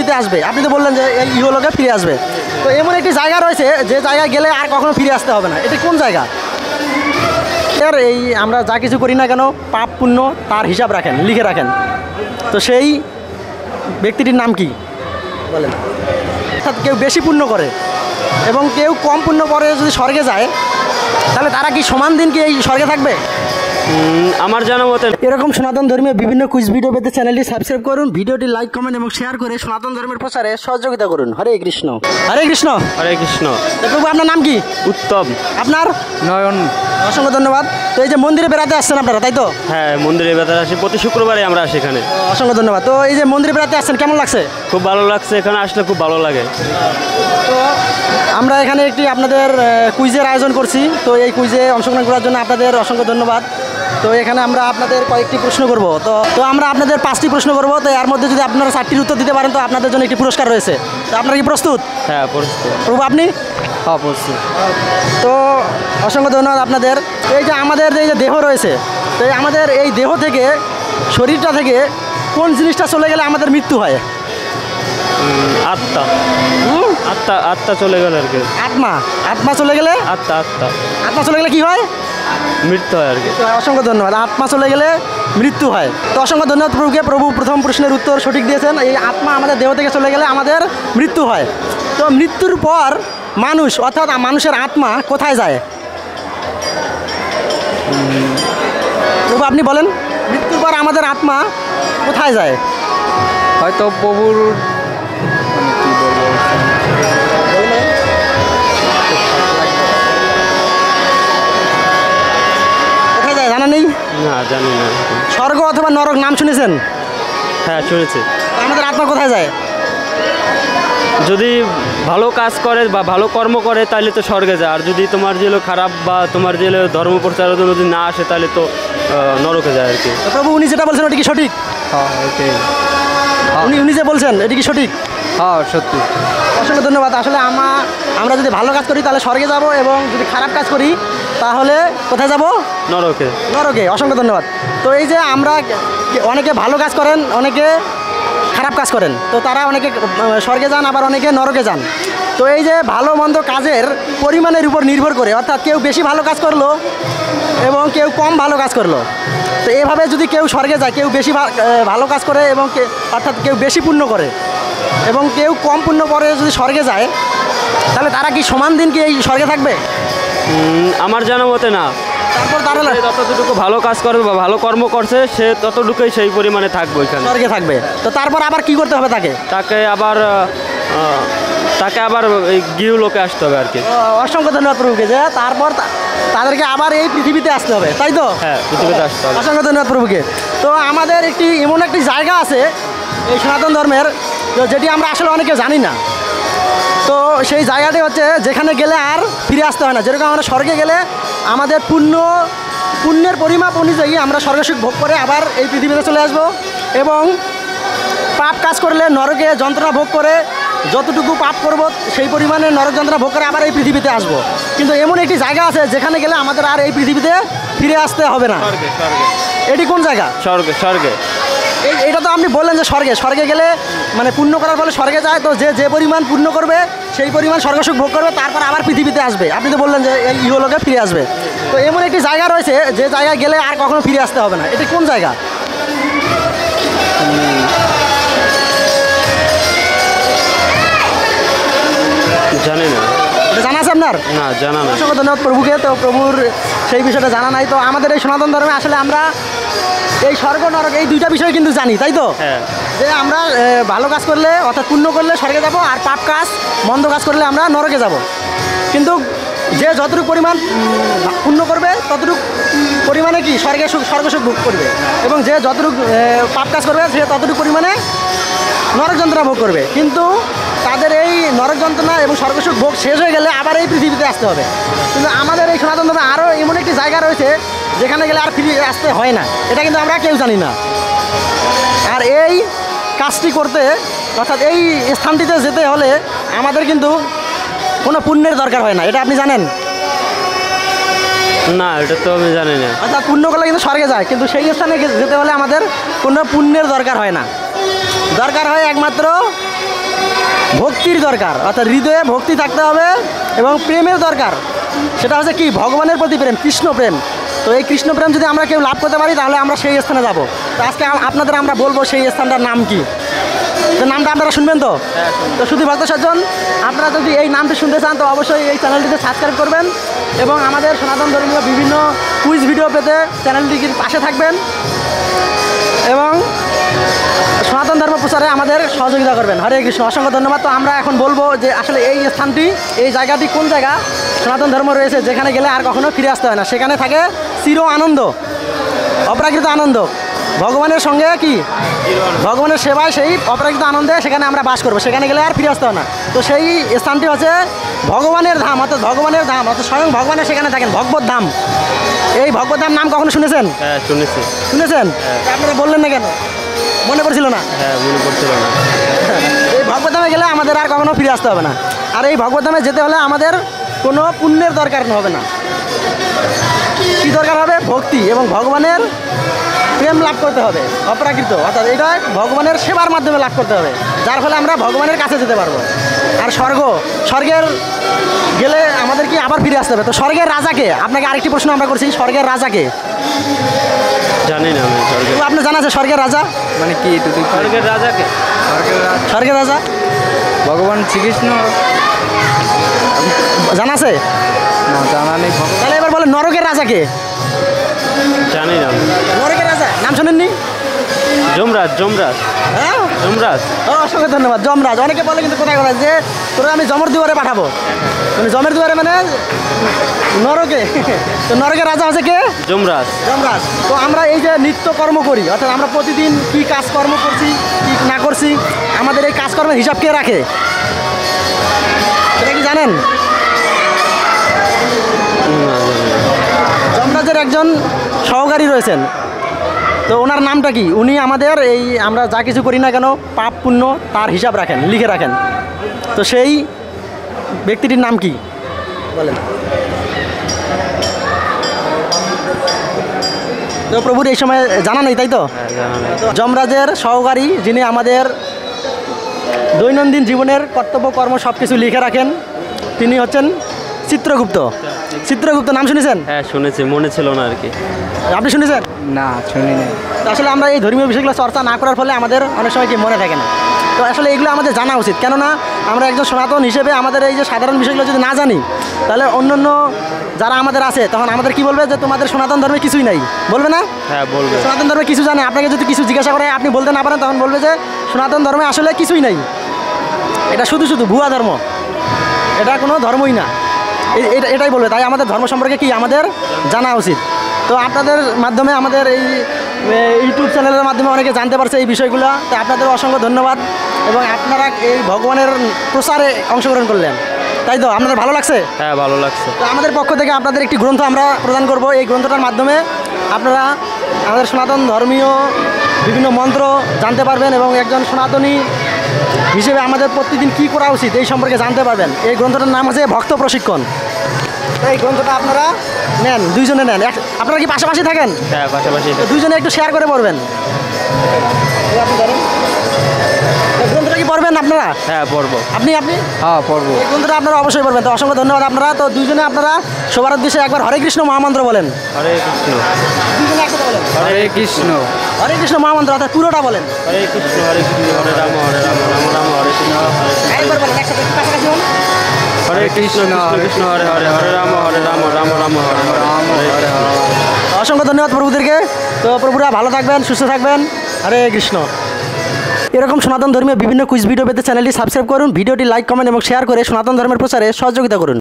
পৃথিবীতে আসবে। আপনি তো বললেন যে এই ইহলোকে ফিরে আসবে। তো এমন একটি জায়গা রয়েছে যে জায়গায় গেলে আর কখনো ফিরে আসতে হবে না। এটা কোন জায়গা? এর এই আমরা যা কিছু করি না কেন পাপ পুণ্য তার হিসাব রাখেন, লিখে রাখেন। তো সেই ব্যক্তিটির নাম কি বলেন? অর্থাৎ কেউ বেশি পুণ্য করে এবং কেউ কম পুণ্য করে যদি স্বর্গে যায়, তাহলে তারা কি সমান দিন কি এই স্বর্গে থাকবে? আমার জানা মতে এরকম সনাতন ধর্মীয় বিভিন্ন কুইজ ভিডিও পেতে চ্যানেলটি সাবস্ক্রাইব করুন, ভিডিওটি লাইক কমেন্ট এবং শেয়ার করে সনাতন ধর্মের প্রচারে সহযোগিতা করুন। হরে কৃষ্ণ। হরে কৃষ্ণ। হরে কৃষ্ণ। প্রভু আপনার নাম কি? উত্তম। আপনার? নয়ন। অসংখ্য ধন্যবাদ। তো এই যে মন্দিরে বেড়াতে আসছেন আপনারা, তাই তো? হ্যাঁ, মন্দিরে বেড়াতে আসি, প্রতি শুক্রবারে আমরা আসি এখানে। অসংখ্য ধন্যবাদ। তো এই যে মন্দিরে বেড়াতে আসছেন, কেমন লাগছে? খুব ভালো লাগছে, এখানে আসলে খুব ভালো লাগে। তো আমরা এখানে একটি আপনাদের কুইজের আয়োজন করছি। তো এই কুইজে অংশগ্রহণ করার জন্য আপনাদের অসংখ্য ধন্যবাদ। তো এখানে আমরা আপনাদের কয়েকটি প্রশ্ন করব। তো আমরা আপনাদের 5টি প্রশ্ন করব। তো এর মধ্যে যদি আপনারা 4টির উত্তর দিতে পারেন তো আপনাদের জন্য একটি পুরস্কার রয়েছে। তো আপনারা কি প্রস্তুত? হ্যাঁ, প্রস্তুত। প্রভু আপনি? হ্যাঁ, প্রস্তুত। তো অসংখ্য ধন্যবাদ আপনাদের। এই যে আমাদের এই যে দেহ রয়েছে, তো আমাদের এই দেহ থেকে, শরীরটা থেকে কোন জিনিসটা চলে গেলে আমাদের মৃত্যু হয়? আত্মা। আত্মা, আত্মা চলে গেলে আর কি। আত্মা? আত্মা চলে গেলে? আত্মা, আত্মা। আত্মা চলে গেলে কি হয়? মৃত্যু হয় আর কি। অসংখ্য ধন্যবাদ। আত্মা চলে গেলে মৃত্যু হয়। তো অসংখ্য ধন্যবাদ প্রভুকে। প্রভু প্রথম প্রশ্নের উত্তর সঠিক দিয়েছেন। এই আত্মা আমাদের দেহ থেকে চলে গেলে আমাদের মৃত্যু হয়। তো মৃত্যুর পর মানুষ অর্থাৎ মানুষের আত্মা কোথায় যায়? প্রভু আপনি বলেন, মৃত্যুর পর আমাদের আত্মা কোথায় যায়? হয়তো প্রভুর কোথায় যায় জানা নেই? না, জানি না। স্বর্গ অথবা নরক নাম শুনেছেন? হ্যাঁ, শুনেছি। আমাদের আত্মা কোথায় যায়? যদি ভালো কাজ করে বা ভালো কর্ম করে তাহলে তো স্বর্গে যায়, আর যদি তোমার যে খারাপ বা তোমার যে ধর্ম প্রচারের জন্য যদি না আসে তাহলে তো নরকে যায় আর কি। প্রভু উনি যেটা বলছেন ওটা কি সঠিক? হ্যাঁ, ওইটাই। উনি যে বলছেন এটি কি সঠিক? হ্যাঁ, সত্যি। অসংখ্য ধন্যবাদ। আসলে আমরা যদি ভালো কাজ করি তাহলে স্বর্গে যাব এবং যদি খারাপ কাজ করি তাহলে কোথায় যাব? নরকে। নরকে। অসংখ্য ধন্যবাদ। তো এই যে আমরা অনেকে ভালো কাজ করেন, অনেকে খারাপ কাজ করেন, তো তারা অনেকে স্বর্গে যান, আবার অনেকে নরকে যান। তো এই যে ভালো মন্দ কাজের পরিমাণের উপর নির্ভর করে, অর্থাৎ কেউ বেশি ভালো কাজ করলো এবং কেউ কম ভালো কাজ করলো, তো এভাবে যদি কেউ স্বর্গে যায়, কেউ বেশি ভালো কাজ করে এবং অর্থাৎ কেউ বেশি পুণ্য করে এবং কেউ কম পুণ্য করে যদি স্বর্গে যায়, তাহলে তারা কি সমান দিন কি এই স্বর্গে থাকবে? আমার জানা মতে না। তারপর তারা যতটুকু ভালো কাজ করবে বা ভালো কর্ম করছে সে ততটুকুই সেই পরিমাণে থাকবে ওইখানে, স্বর্গে থাকবে। তো তারপর আবার কি করতে হবে তাকে? তাকে আবার এই গৃহলোকে আসতে হবে আর কি। অসংখ্য ধন্যবাদ প্রভুকে যে তারপর তাদেরকে আবার এই পৃথিবীতে আসতে হবে, তাই তো? হ্যাঁ, পৃথিবীতে আসতে হবে। অসংখ্য ধন্যবাদ প্রভুকে। তো আমাদের এমন একটি জায়গা আছে এই সনাতন ধর্মের, যেটি আমরা আসলে অনেকে জানি না। তো সেই জায়গাটি হচ্ছে যেখানে গেলে আর ফিরে আসতে হয় না। যেরকম আমরা স্বর্গে গেলে আমাদের পুণ্যের পরিমাপ অনুযায়ী আমরা স্বর্গসুখ ভোগ করে আবার এই পৃথিবীতে চলে আসব, এবং পাপ কাজ করলে নরকে যন্ত্রণা ভোগ করে যতটুকু পাপ করব সেই পরিমাণে নরক যন্ত্রণা ভোগ করে আবার এই পৃথিবীতে আসব। কিন্তু এমন একটি জায়গা আছে যেখানে গেলে আমাদের আর এই পৃথিবীতে ফিরে আসতে হবে না। এটি কোন জায়গা? স্বর্গে। এটা তো আপনি বললেন যে স্বর্গে গেলে মানে পুণ্য করার ফলে স্বর্গে যায়, তো যে পরিমাণ পুণ্য করবে সেই পরিমাণ স্বর্গসুখ ভোগ করবে, তারপর আবার পৃথিবীতে আসবে। আপনি তো বললেন যে এই ইহলোকে ফিরে আসবে। তো এমন একটি জায়গা রয়েছে যে জায়গায় গেলে আর কখনো ফিরে আসতে হবে না। এটি কোন জায়গা? জানি না। এটা জানা আছে আপনার? না, জানা না। অসংখ্য ধন্যবাদ প্রভুকে। তো প্রভুর সেই বিষয়টা জানা নাই। তো আমাদের এই সনাতন ধর্মে আসলে আমরা এই স্বর্গ নরক এই দুইটা বিষয় কিন্তু জানি, তাই তো? হ্যাঁ। যে আমরা ভালো কাজ করলে অর্থাৎ পুণ্য করলে স্বর্গে যাব, আর পাপ কাজ মন্দ কাজ করলে আমরা নরকে যাব। কিন্তু যে যতটুকু পরিমাণ পুণ্য করবে ততটুকু পরিমাণে কি স্বর্গসুখ ভোগ করবে, এবং যে যতটুকু পাপ কাজ করবে সে ততটুকু পরিমাণে নরক যন্ত্রণা ভোগ করবে। কিন্তু তাদের এই নরক যন্ত্রণা এবং স্বর্গসুখ ভোগ শেষ হয়ে গেলে আবার এই পৃথিবীতে আসতে হবে। কিন্তু আমাদের এই সনাতন ধর্মে আরও এমন একটি জায়গা রয়েছে যেখানে গেলে আর ফিরে আসতে হয় না। এটা কিন্তু আমরা কেউ জানি না। আর এই কাজটি করতে অর্থাৎ এই স্থানটিতে যেতে হলে আমাদের কিন্তু কোনো পুণ্যের দরকার হয় না। এটা আপনি জানেন? না, এটা তো আমি জানি না। অর্থাৎ পুণ্য করলে কিন্তু স্বর্গে যায়, কিন্তু সেই স্থানে যেতে হলে আমাদের কোনো পুণ্যের দরকার হয় না। দরকার হয় একমাত্র ভক্তির দরকার, অর্থাৎ হৃদয়ে ভক্তি থাকতে হবে এবং প্রেমের দরকার। সেটা হচ্ছে কি, ভগবানের প্রতি প্রেম, কৃষ্ণ প্রেম। তো এই কৃষ্ণ প্রেম যদি আমরা কেউ লাভ করতে পারি তাহলে আমরা সেই স্থানে যাব। তো আজকে আপনাদের আমরা বলবো সেই স্থানটার নাম কি। তো নামটা আপনারা শুনবেন তো? তো শুধু ভক্ত সজ্জন, আপনারা যদি এই নামটি শুনতে চান তো অবশ্যই এই চ্যানেলটিতে সাবস্ক্রাইব করবেন এবং আমাদের সনাতন ধর্মীয় বিভিন্ন কুইজ ভিডিও পেতে চ্যানেলটির পাশে থাকবেন এবং সনাতন ধর্ম প্রচারে আমাদের সহযোগিতা করবেন। হরে কৃষ্ণ, অসংখ্য ধন্যবাদ। তো আমরা এখন বলবো যে আসলে এই স্থানটি, এই জায়গাটি কোন জায়গা সনাতন ধর্ম রয়েছে যেখানে গেলে আর কখনো ফিরে আসতে হয় না, সেখানে থাকে চির আনন্দ, অপ্রাকৃত আনন্দ, ভগবানের সঙ্গে কি, ভগবানের সেবায় সেই অপ্রাকৃত আনন্দে সেখানে আমরা বাস করবো, সেখানে গেলে আর ফিরে আসতে হয় না। তো সেই স্থানটি হচ্ছে ভগবানের ধাম, অর্থাৎ ভগবানের ধাম, অর্থাৎ স্বয়ং ভগবানের সেখানে থাকেন, ভগবত ধাম। এই ভগবত ধাম নাম কখনো শুনেছেন? হ্যাঁ শুনেছি। শুনেছেন? আপনারা বললেন না কেন? মনে পড়ছিল না? হ্যাঁ মনে পড়ছিল না। এই ভগবতধামে গেলে আমাদের আর কখনো ফিরে আসতে হবে না। আর এই ভগবতধামে যেতে হলে আমাদের কোনো পুণ্যের দরকার হবে না। কী দরকার হবে? ভক্তি এবং ভগবানের প্রেম লাভ করতে হবে, অপ্রাকৃত, অর্থাৎ এটা ভগবানের সেবার মাধ্যমে লাভ করতে হবে, যার ফলে আমরা ভগবানের কাছে যেতে পারবো। আর স্বর্গের গেলে আমাদের কি আবার ফিরে আসতে হবে। তো স্বর্গের রাজাকে, আপনাকে আরেকটি প্রশ্ন আমরা করছি, স্বর্গের রাজাকে জানি না আমি। তো আপনার জানা আছে স্বর্গের রাজা মানে কি? স্বর্গের রাজাকে? স্বর্গের রাজা ভগবান শ্রীকৃষ্ণ। জানা আছে? না, জানা নেই। তাহলে এবার বলেন নরকের রাজাকে। জানি না। নরকের রাজা নাম শোনেননি? যমরাজ। যমরাজ। হ্যাঁ, যমরাজ। অসংখ্য ধন্যবাদ। যমরাজ। অনেকে বলে কিন্তু কোথায় কোথায় যে তোরা আমি যমের দুয়ারে পাঠাবো, মানে যমের দুয়ারে মানে নরকে। তো নরকের রাজা হচ্ছে কে? যমরাজ। যমরাজ। তো আমরা এই যে নিত্য কর্ম করি, অর্থাৎ আমরা প্রতিদিন কি কাজকর্ম করছি কি না করছি, আমাদের এই কাজকর্মের হিসাব কে রাখে সেটা কি জানেন? যমরাজের একজন সহকারী রয়েছেন, তো ওনার নামটা কি? উনি আমাদের এই আমরা যা কিছু করি না কেন পাপ পুণ্য তার হিসাব রাখেন, লিখে রাখেন। তো সেই ব্যক্তিটির নাম কি বলেন? তো প্রভুর এই সময় জানা নেই, তাই তো? যমরাজের সহকারী যিনি আমাদের দৈনন্দিন জীবনের কর্তব্য কর্ম সব কিছু লিখে রাখেন, তিনি হচ্ছেন চিত্রগুপ্ত। চিত্রগুপ্ত নাম শুনেছেন? হ্যাঁ শুনেছি, মনে ছিল না আর কি। আপনি শুনেছেন? না, শুনি নাই। তো আসলে আমরা এই ধর্মীয় বিষয়গুলো চর্চা না করার ফলে আমাদের অনেক সময় কি মনে থাকে না। তো আসলে এগুলো আমাদের জানা উচিত, কেননা আমরা একজন সনাতন হিসেবে আমাদের এই যে সাধারণ বিষয়গুলো যদি না জানি তাহলে অন্য যারা আমাদের আছে তখন আমাদের কি বলবে যে তোমাদের সনাতন ধর্মে কিছুই নাই, বলবে না? হ্যাঁ বলবে। সনাতন ধর্মে কিছু জানে, আপনাকে যদি কিছু জিজ্ঞাসা করে আপনি বলতে না পারেন তখন বলবে যে সনাতন ধর্মে আসলে কিছুই নাই, এটা শুধু ভুয়া ধর্ম, এটা কোনো ধর্মই না, এটাই বলবে। তাই আমাদের ধর্ম সম্পর্কে কি আমাদের জানা উচিত। তো আপনাদের মাধ্যমে আমাদের এই ইউটিউব চ্যানেলের মাধ্যমে অনেকে জানতে পারছে এই বিষয়গুলো। তো আপনাদের অসংখ্য ধন্যবাদ এবং আপনারা এই ভগবানের প্রচারে অংশগ্রহণ করলেন, তাই তো? আপনাদের ভালো লাগছে? হ্যাঁ ভালো লাগছে। তো আমাদের পক্ষ থেকে আপনাদের একটি গ্রন্থ আমরা প্রদান করব। এই গ্রন্থটার মাধ্যমে আপনারা আমাদের সনাতন ধর্মীয় বিভিন্ন মন্ত্র জানতে পারবেন এবং একজন সনাতনী হিসেবে আমাদের প্রতিদিন কী করা উচিত এই সম্পর্কে জানতে পারবেন। এই গ্রন্থটার নাম হচ্ছে ভক্ত প্রশিক্ষণ। এই গ্রন্থটা আপনারা নেন, দুইজনে নেন। আপনারা কি পাশাপাশি থাকেন? হ্যাঁ পাশাপাশি। দুইজনে একটু শেয়ার করে পড়বেন। আপনি ধরেন এই গ্রন্থটা কি পড়বেন আপনারা? হ্যাঁ পড়বো। আপনি হ্যাঁ, পড়বো। এই গ্রন্থটা আপনারা অবশ্যই পড়বেন। তো অসংখ্য ধন্যবাদ আপনারা। তো দুইজনে আপনারা সবার উদ্দেশ্যে একবার হরে কৃষ্ণ মহামন্ত্র বলেন। হরে কৃষ্ণ। দুইজনে একসাথে বলেন হরে কৃষ্ণ। হরে কৃষ্ণ মহামন্ত্র, অর্থাৎ পুরোটা বলেন। হরে কৃষ্ণ হরে কৃষ্ণ হরে রাম রাম রাম হরে কৃষ্ণ হরে কৃষ্ণ। একবার বলেন একসাথে, একটু কাছাকাছি বলুন। হরে কৃষ্ণ কৃষ্ণ কৃষ্ণ হরে হরে হরে রাম রাম রাম হরে হরে হরে হরে। অসংখ্য ধন্যবাদ প্রভুদেরকে। তো প্রভুরা ভালো থাকবেন, সুস্থ থাকবেন। হরে কৃষ্ণ। এরকম সনাতন ধর্মীয় বিভিন্ন কুইজ ভিডিও পেতে চ্যানেলটি সাবস্ক্রাইব করুন, ভিডিওটি লাইক কমেন্ট এবং শেয়ার করে সনাতন ধর্মের প্রচারে সহযোগিতা করুন।